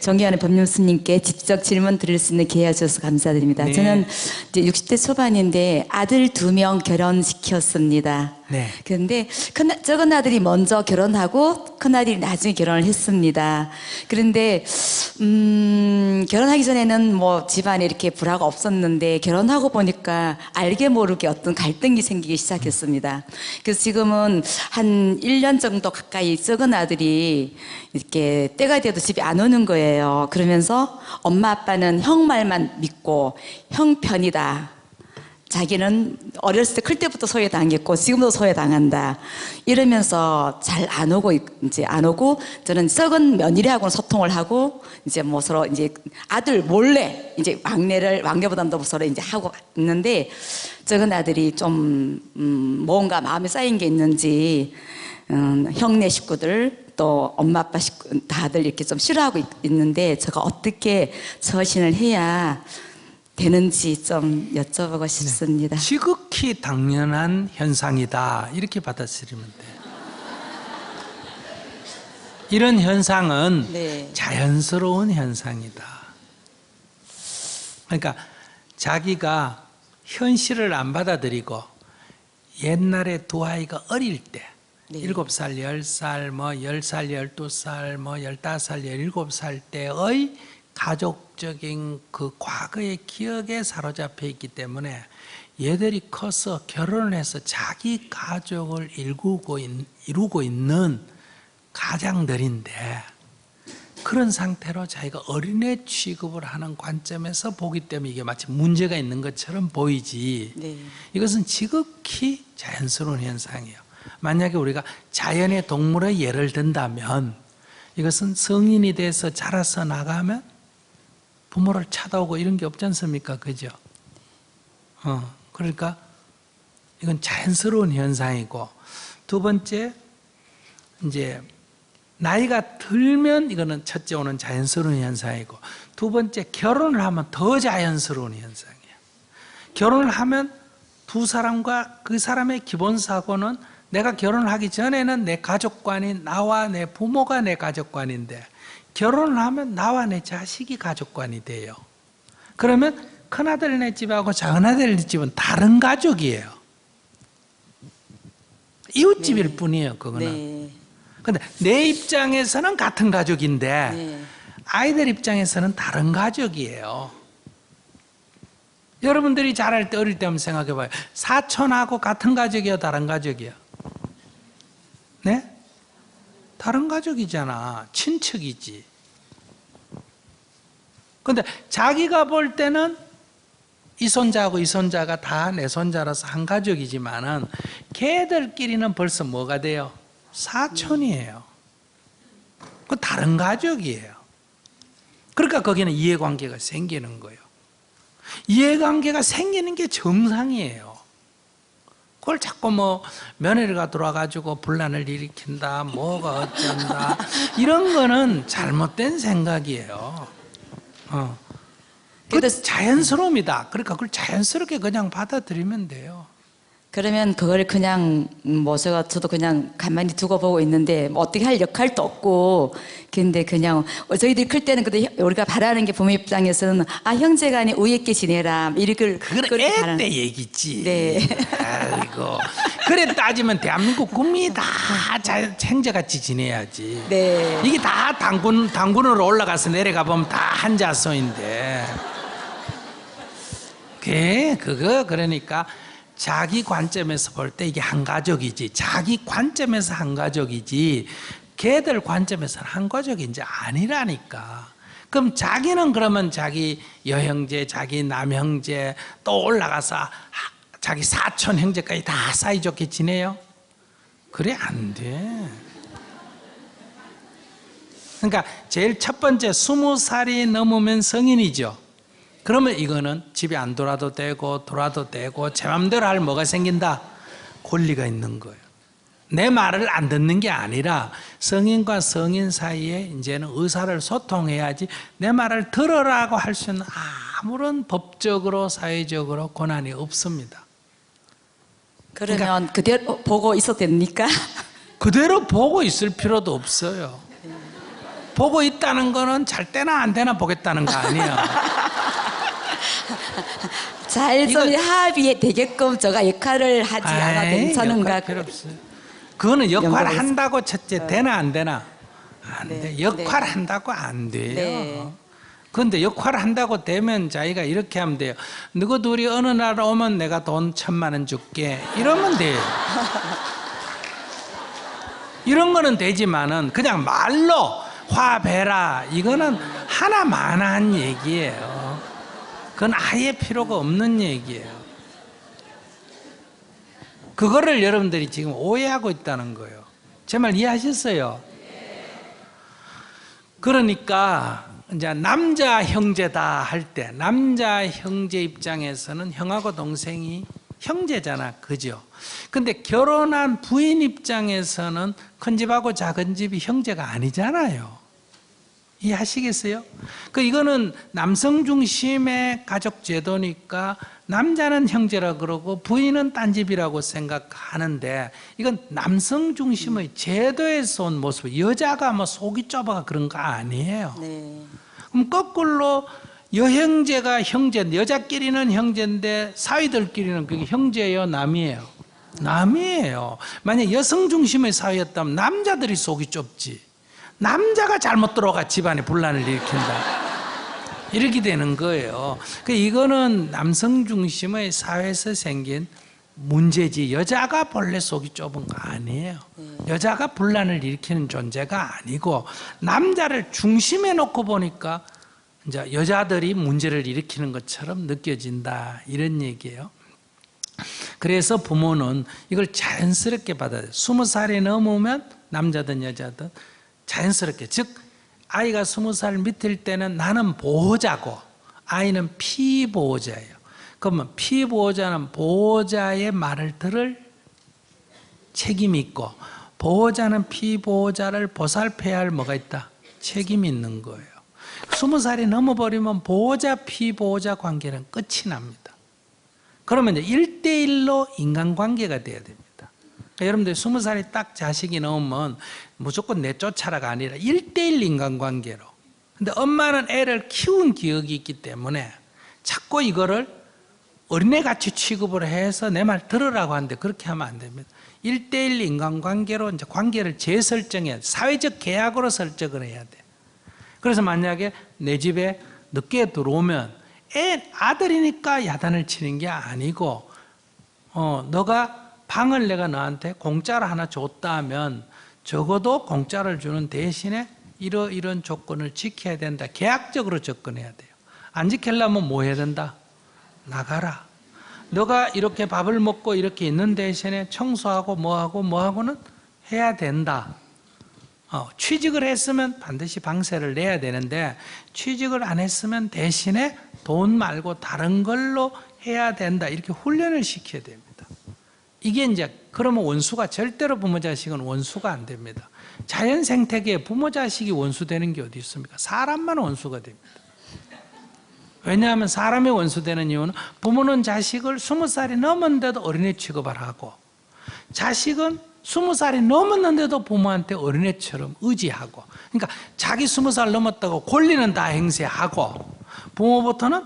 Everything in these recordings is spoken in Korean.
존경하는 법률스님께 직접 질문 드릴 수 있는 기회 주셔서 감사드립니다. 네. 저는 이제 60대 초반인데 아들 2명 결혼시켰습니다. 네. 그런데 작은 아들이 먼저 결혼하고 큰 아들이 나중에 결혼을 했습니다. 그런데 결혼하기 전에는 뭐 집안에 이렇게 불화가 없었는데 결혼하고 보니까 알게 모르게 어떤 갈등이 생기기 시작했습니다. 그래서 지금은 한 1년 정도 가까이 작은 아들이 이렇게 때가 돼도 집에 안 오는 거예요. 그러면서 엄마 아빠는 형 말만 믿고 형 편이다. 자기는 어렸을 때 클 때부터 소외당했고 지금도 소외당한다. 이러면서 잘 안 오고 이제 안 오고 저는 썩은 며느리하고는 소통을 하고 이제 뭐 서로 이제 아들 몰래 이제 막내보다도 서로 이제 하고 있는데 작은 아들이 좀 뭔가 마음에 쌓인 게 있는지 형네 식구들 또 엄마 아빠 식구 다들 이렇게 좀 싫어하고 있는데 제가 어떻게 처신을 해야 되는지 좀 여쭤보고 싶습니다. 네. 지극히 당연한 현상이다 이렇게 받아들이면 돼요. 이런 현상은 네. 자연스러운 현상이다. 그러니까 자기가 현실을 안 받아들이고 옛날에 두 아이가 어릴 때 네. 7살, 10살, 뭐 10살, 12살, 뭐 15살, 17살 때의 가족적인 그 과거의 기억에 사로잡혀 있기 때문에 얘들이 커서 결혼을 해서 자기 가족을 이루고 있는 가장들인데 그런 상태로 자기가 어린애 취급을 하는 관점에서 보기 때문에 이게 마치 문제가 있는 것처럼 보이지. 네. 이것은 지극히 자연스러운 현상이에요. 만약에 우리가 자연의 동물의 예를 든다면 이것은 성인이 돼서 자라서 나가면 부모를 찾아오고 이런 게 없지 않습니까? 그죠? 그러니까 이건 자연스러운 현상이고, 두 번째, 이제 나이가 들면 이거는 첫째 오는 자연스러운 현상이고, 두 번째 결혼을 하면 더 자연스러운 현상이에요. 결혼을 하면 두 사람과 그 사람의 기본 사고는 내가 결혼을 하기 전에는 내 가족관인 나와 내 부모가 내 가족관인데 결혼을 하면 나와 내 자식이 가족관이 돼요. 그러면 큰아들네 집하고 작은아들네 집은 다른 가족이에요. 이웃집일 네. 뿐이에요, 그거는. 네. 근데 내 입장에서는 같은 가족인데 네. 아이들 입장에서는 다른 가족이에요. 여러분들이 자랄 때 어릴 때 한번 생각해 봐요. 사촌하고 같은 가족이요, 다른 가족이요? 네? 다른 가족이잖아. 친척이지. 근데 자기가 볼 때는 이 손자하고 이 손자가 다 내 손자라서 한 가족이지만은 걔들끼리는 벌써 뭐가 돼요? 사촌이에요. 그 다른 가족이에요. 그러니까 거기는 이해관계가 생기는 거예요. 이해관계가 생기는 게 정상이에요. 그걸 자꾸 뭐 며느리가 들어와가지고 분란을 일으킨다, 뭐가 어쩐다, 이런 거는 잘못된 생각이에요. 그 자연스러움이다. 그러니까 그걸 자연스럽게 그냥 받아들이면 돼요. 그러면 그걸 그냥 뭐 저도 그냥 가만히 두고 보고 있는데 뭐 어떻게 할 역할도 없고 근데 그냥 저희들이 클 때는 근데 우리가 바라는 게 부모 입장에서는 아 형제간에 우애 있게 지내라 이렇게 그건 애 때 얘기지. 네. 아이고 그래 따지면 대한민국 국민이 다 형제같이 지내야지. 네. 이게 다 당군으로 올라가서 내려가 보면 다 한자소인데. 그거 그러니까. 자기 관점에서 볼 때 이게 한 가족이지, 자기 관점에서 한 가족이지 걔들 관점에서는 한 가족인지 아니라니까. 그럼 자기는 그러면 자기 여형제, 자기 남형제 또 올라가서 자기 사촌 형제까지 다 사이좋게 지내요? 그래 안 돼. 그러니까 제일 첫 번째 20살이 넘으면 성인이죠. 그러면 이거는 집에 안 돌아도 되고 제 맘대로 할 뭐가 생긴다? 권리가 있는 거예요. 내 말을 안 듣는 게 아니라 성인과 성인 사이에 이제는 의사를 소통해야지 내 말을 들으라고 할 수는 아무런 법적으로 사회적으로 권한이 없습니다. 그러면 그러니까 그대로 보고 있어도 됩니까? 그대로 보고 있을 필요도 없어요. 보고 있다는 거는 잘 되나 안 되나 보겠다는 거 아니에요. 잘 이거- 합이 되게끔 제가 역할을 하지 않아도 괜찮은가? 역할 필요 없어요. 그거는 역할 연구를 한다고 첫째 되나 안 되나? 안 네, 돼. 역할 네. 한다고 안 돼요. 네. 그런데 역할 한다고 되면 자기가 이렇게 하면 돼요. 너희 둘이 어느 날 오면 내가 돈 1,000만 원 줄게. 이러면 돼요. 이런 거는 되지만은 그냥 말로 화배라 이거는 하나만한 얘기예요. 그건 아예 필요가 없는 얘기예요. 그거를 여러분들이 지금 오해하고 있다는 거예요. 제 말 이해하셨어요? 그러니까 이제 남자 형제다 할 때 남자 형제 입장에서는 형하고 동생이 형제잖아, 그죠? 근데 결혼한 부인 입장에서는 큰 집하고 작은 집이 형제가 아니잖아요. 이해하시겠어요? 이거는 남성 중심의 가족 제도니까 남자는 형제라 그러고 부인은 딴 집이라고 생각하는데 이건 남성 중심의 제도에서 온 모습. 여자가 뭐 속이 좁아가 그런 거 아니에요. 네. 그럼 거꾸로 여형제가 형제, 여자끼리는 형제인데 사위들끼리는 그게 형제예요, 남이에요? 남이에요. 만약 여성 중심의 사회였다면 남자들이 속이 좁지. 남자가 잘못 들어가 집안에 분란을 일으킨다. 이렇게 되는 거예요. 이거는 남성 중심의 사회에서 생긴 문제지 여자가 본래 속이 좁은 거 아니에요. 여자가 분란을 일으키는 존재가 아니고 남자를 중심에 놓고 보니까 이제 여자들이 문제를 일으키는 것처럼 느껴진다 이런 얘기예요. 그래서 부모는 이걸 자연스럽게 받아들여요. 20살이 넘으면 남자든 여자든 자연스럽게, 즉 아이가 20살 밑일 때는 나는 보호자고 아이는 피보호자예요. 그러면 피보호자는 보호자의 말을 들을 책임이 있고 보호자는 피보호자를 보살펴야 할 뭐가 있다? 책임이 있는 거예요. 20살이 넘어버리면 보호자 피보호자 관계는 끝이 납니다. 그러면 이제 1대1로 인간관계가 돼야 됩니다. 그러니까 여러분들 20살이 딱 자식이 나오면 무조건 내쫓아라가 아니라 1대1 인간관계로. 근데 엄마는 애를 키운 기억이 있기 때문에 자꾸 이거를 어린애같이 취급을 해서 내 말 들으라고 하는데 그렇게 하면 안 됩니다. 1대1 인간관계로 이제 관계를 재설정해야 돼. 사회적 계약으로 설정을 해야 돼. 그래서 만약에 내 집에 늦게 들어오면 아들이니까 야단을 치는 게 아니고 너가 방을 내가 너한테 공짜로 하나 줬다 하면 적어도 공짜를 주는 대신에 이런 조건을 지켜야 된다. 계약적으로 접근해야 돼요. 안 지키려면 뭐 해야 된다? 나가라. 너가 이렇게 밥을 먹고 이렇게 있는 대신에 청소하고 뭐하고는 해야 된다. 취직을 했으면 반드시 방세를 내야 되는데 취직을 안 했으면 대신에 돈 말고 다른 걸로 해야 된다. 이렇게 훈련을 시켜야 됩니다. 이게 이제 그러면 원수가 절대로 부모 자식은 원수가 안 됩니다. 자연 생태계에 부모 자식이 원수 되는 게 어디 있습니까? 사람만 원수가 됩니다. 왜냐하면 사람이 원수 되는 이유는 부모는 자식을 20살이 넘었는데도 어린애 취급을 하고 자식은 20살이 넘었는데도 부모한테 어린애처럼 의지하고, 그러니까 자기 20살 넘었다고 권리는 다 행세하고 부모부터는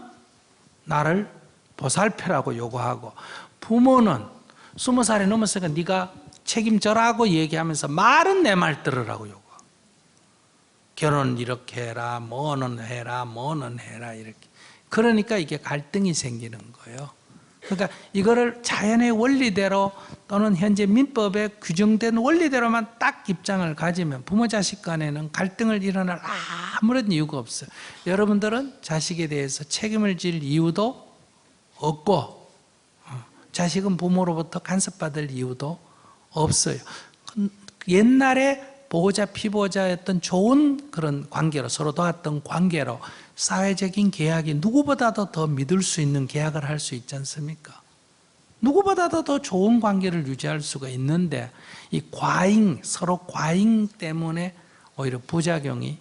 나를 보살펴라고 요구하고 부모는 20살이 넘었으니까 네가 책임져라고 얘기하면서 말은 내 말 들으라고 요구하고 결혼 이렇게 해라 뭐는 해라 이렇게. 그러니까 이게 갈등이 생기는 거예요. 그러니까 이거를 자연의 원리대로 또는 현재 민법에 규정된 원리대로만 딱 입장을 가지면 부모 자식 간에는 갈등을 일어날 아무런 이유가 없어요. 여러분들은 자식에 대해서 책임을 질 이유도 없고 자식은 부모로부터 간섭받을 이유도 없어요. 옛날에 보호자 피보호자였던 좋은 그런 관계로 서로 도왔던 관계로 사회적인 계약이 누구보다도 더 믿을 수 있는 계약을 할 수 있지 않습니까? 누구보다도 더 좋은 관계를 유지할 수가 있는데 이 과잉, 서로 과잉 때문에 오히려 부작용이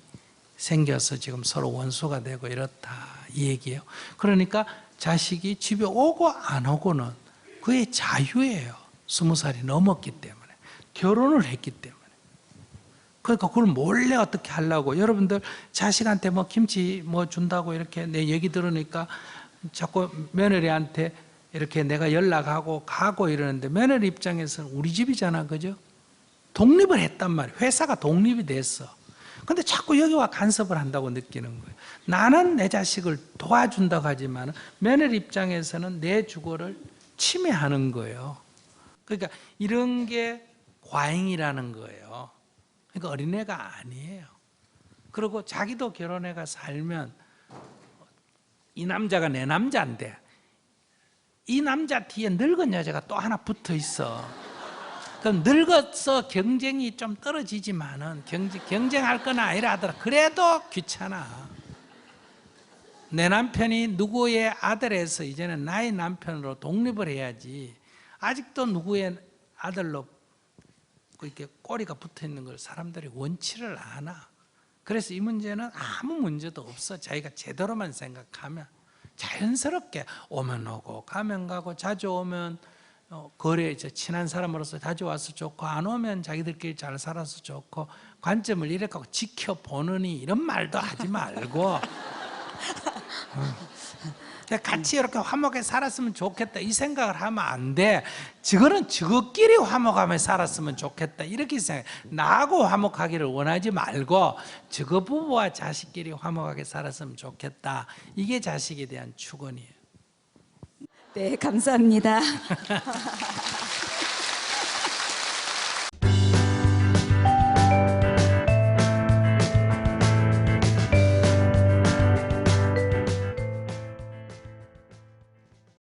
생겨서 지금 서로 원수가 되고 이렇다 이 얘기예요. 그러니까 자식이 집에 오고 안 오고는 그의 자유예요. 20살이 넘었기 때문에 결혼을 했기 때문에 그러니까 그걸 몰래 어떻게 하려고. 여러분들 자식한테 뭐 김치 뭐 준다고 이렇게 내 얘기 들으니까 자꾸 며느리한테 이렇게 내가 연락하고 가고 이러는데, 며느리 입장에서는 우리 집이잖아, 그죠? 독립을 했단 말이에요. 회사가 독립이 됐어. 근데 자꾸 여기 와 간섭을 한다고 느끼는 거예요. 나는 내 자식을 도와준다고 하지만 며느리 입장에서는 내 주거를 침해하는 거예요. 그러니까 이런 게 과잉이라는 거예요. 그러니까 어린애가 아니에요. 그리고 자기도 결혼해가 살면 이 남자가 내 남자인데 이 남자 뒤에 늙은 여자가 또 하나 붙어 있어. 그럼 늙어서 경쟁이 좀 떨어지지만은 경쟁할 건 아니라 하더라. 그래도 귀찮아. 내 남편이 누구의 아들에서 이제는 나의 남편으로 독립을 해야지, 아직도 누구의 아들로 이렇게 꼬리가 붙어 있는 걸 사람들이 원치를 않아. 그래서 이 문제는 아무 문제도 없어. 자기가 제대로만 생각하면 자연스럽게 오면 오고 가면 가고, 자주 오면 거리에 친한 사람으로서 자주 와서 좋고, 안 오면 자기들끼리 잘 살아서 좋고, 관점을 이렇게 지켜보느니 이런 말도 하지 말고 같이 이렇게 화목하게 살았으면 좋겠다 이 생각을 하면 안 돼. 저거는 저것끼리 화목하게 살았으면 좋겠다 이렇게 생각해. 나하고 화목하기를 원하지 말고 저거 부부와 자식끼리 화목하게 살았으면 좋겠다. 이게 자식에 대한 축원이에요. 네, 감사합니다.